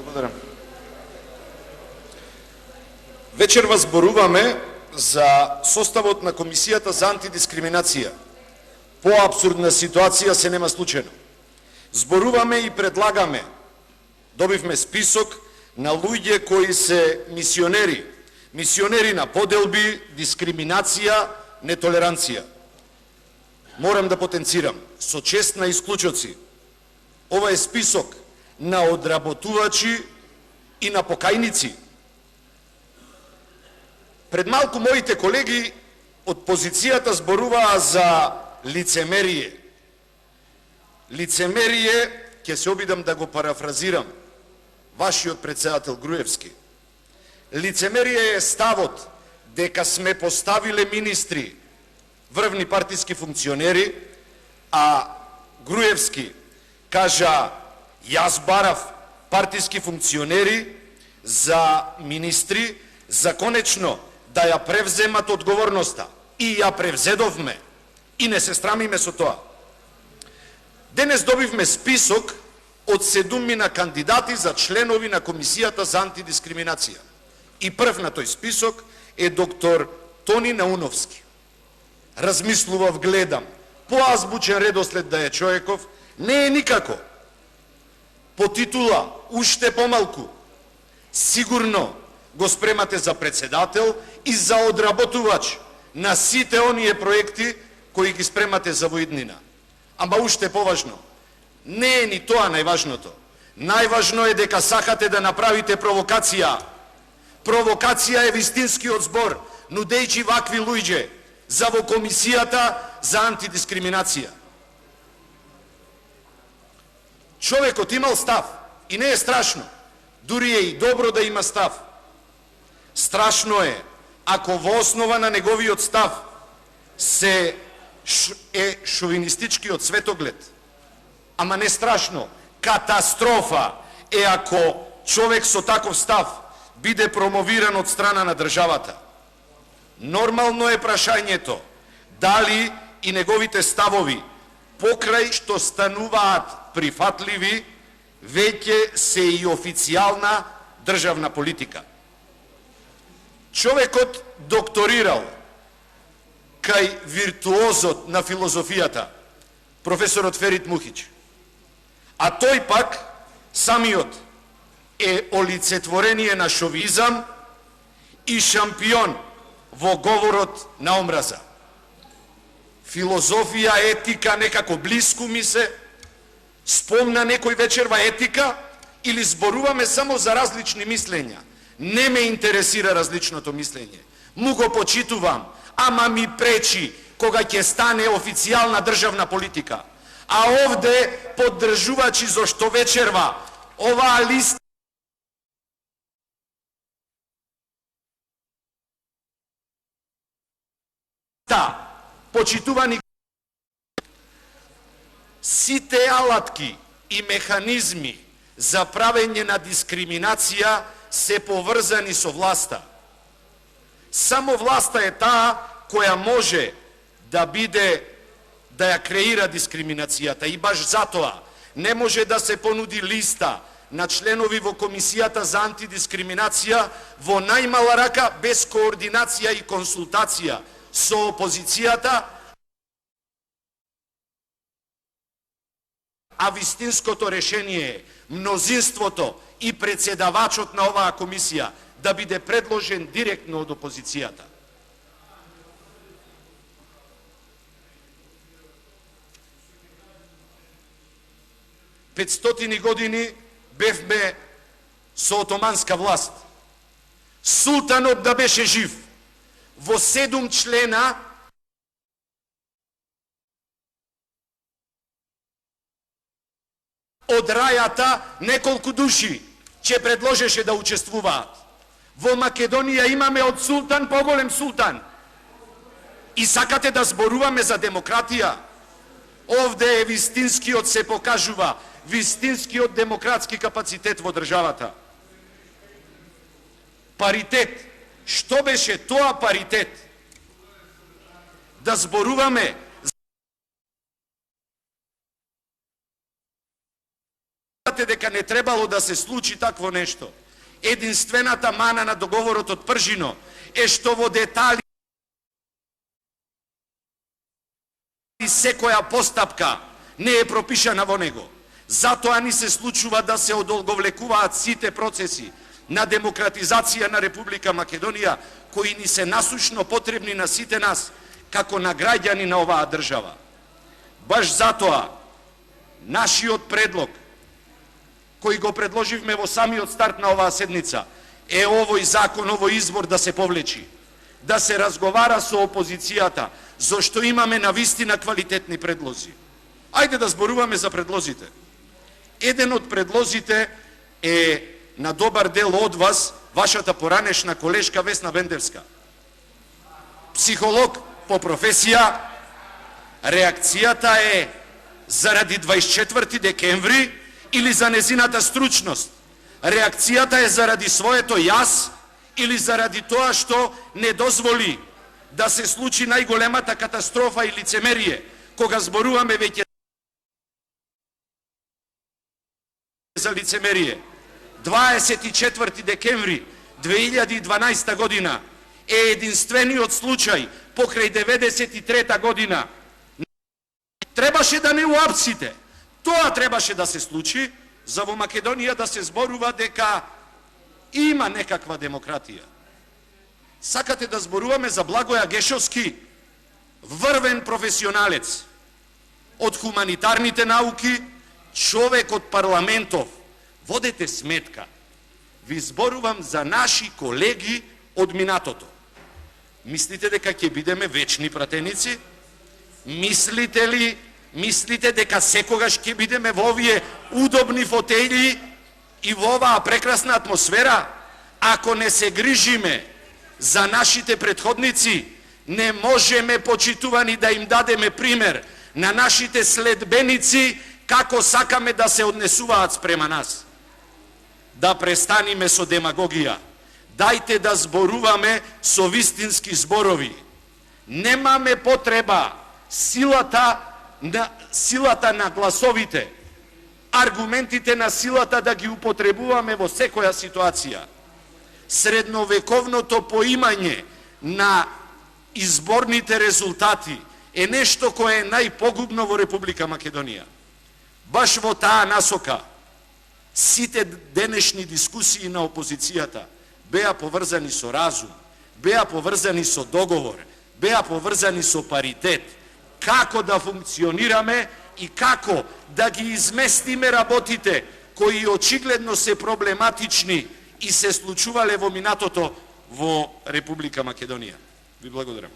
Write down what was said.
Благодарам. Вечерва зборуваме за составот на Комисијата за антидискриминација. Поабсурдна ситуација се нема случајно. Зборуваме и предлагаме, добивме список на луѓе кои се мисионери на поделби, дискриминација, нетолеранција. Морам да потенцирам, со чест на исклучоци, ова е список на одработувачи и на покајници. Пред малку моите колеги од позицијата зборуваа за лицемерие. Лицемерие, ќе се обидам да го парафразирам, вашиот председател Груевски. Лицемерие е ставот дека сме поставиле министри, врвни партиски функционери, а Груевски кажа, јас барав партиски функционери за министри, за конечно да ја превземат одговорноста. И ја превзедовме. И не се срамиме со тоа. Денес добивме список од 7 кандидати за членови на Комисијата за антидискриминација. И прв на тој список е доктор Тони Науновски. Размислував, гледам, по азбучен редослед да е човеков, не е никако. По титула, уште помалку. Сигурно го спремате за председател и за одработувач на сите оние проекти кои ги спремате за во иднина. Ама уште поважно, не е ни тоа најважното. Најважно е дека сакате да направите провокација. Провокација е вистинскиот збор, нудејќи вакви луѓе за во Комисијата за антидискриминација. Човекот имал став и не е страшно. Дури е и добро да има став. Страшно е ако во основа на неговиот став е шовинистичкиот светоглед. Ама не страшно. Катастрофа е ако човек со таков став биде промовиран од страна на државата. Нормално е прашањето дали и неговите ставови покрај што стануваат прифатливи, веќе се и официјална државна политика. Човекот докторирал кај виртуозот на филозофијата, професорот Ферит Мухич. А тој пак, самиот, е олицетворение на шовизам и шампион во говорот на омраза. Филозофија, етика, некако блиску ми се, спомна некој вечерва етика или зборуваме само за различни мислења. Не ме интересира различното мислење. Му го почитувам, ама ми пречи кога ќе стане официјална државна политика. А овде поддржувачи зошто вечерва оваа листа почитувани сите алатки и механизми за правење на дискриминација се поврзани со власта. Само власта е таа која може да ја креира дискриминацијата и баш затоа не може да се понуди листа на членови во Комисијата за антидискриминација во најмала рака без координација и консултација со опозицијата, а вистинското решение е мнозинството и председавачот на оваа комисија да биде предложен директно од опозицијата. Петстотини години бевме со отоманска власт. Султанот да беше жив, во 7 члена од рајата неколку души ќе предложеше да учествуваат. Во Македонија имаме од султан поголем султан. И сакате да зборуваме за демократија? Овде е вистинскиот се покажува, вистинскиот демократски капацитет во државата. Паритет. Што беше тоа паритет? Да зборуваме . зборувате дека не требало да се случи такво нешто. Единствената мана на договорот од Пржино е што во детали секоја постапка не е пропишана во него. Затоа ни се случува да се одолговлекуваат сите процеси на демократизација на Република Македонија, кои ни се насушно потребни на сите нас, како на граѓани на оваа држава. Баш затоа, нашиот предлог, кој го предложивме во самиот старт на оваа седница, е овој закон, овој избор да се повлечи, да се разговара со опозицијата, зашто имаме навистина квалитетни предлози. Ајде да зборуваме за предлозите. Еден од предлозите е на добар дел од вас, вашата поранешна колешка Весна Бендевска. Психолог по професија, реакцијата е заради 24 декември или за незината стручност? Реакцијата е заради своето јас или заради тоа што не дозволи да се случи најголемата катастрофа и лицемерие, кога зборуваме веќе за лицемерие? 24 декември 2012 година е единствениот случај покрај 93 година. Требаше да не уапсите. Тоа требаше да се случи за во Македонија да се зборува дека има некаква демократија. Сакате да зборуваме за Благоја Гешовски, врвен професионалец од хуманитарните науки, човек од парламентов. Водете сметка. Ви зборувам за наши колеги од минатото. Мислите дека ќе бидеме вечни пратеници? Мислите дека секогаш ќе бидеме во овие удобни фотели и во оваа прекрасна атмосфера? Ако не се грижиме за нашите претходници, не можеме, почитувани, да им дадеме пример на нашите следбеници како сакаме да се однесуваат спрема нас. Да престаниме со демагогија. Дајте да зборуваме со вистински зборови. Немаме потреба силата на гласовите, аргументите на силата да ги употребуваме во секоја ситуација. Средновековното поимање на изборните резултати е нешто кое е најпогубно во Република Македонија. Баш во таа насока, сите денешни дискусии на опозицијата беа поврзани со разум, беа поврзани со договор, беа поврзани со паритет, како да функционираме и како да ги изместиме работите кои очигледно се проблематични и се случувале во минатото во Република Македонија. Ви благодарам.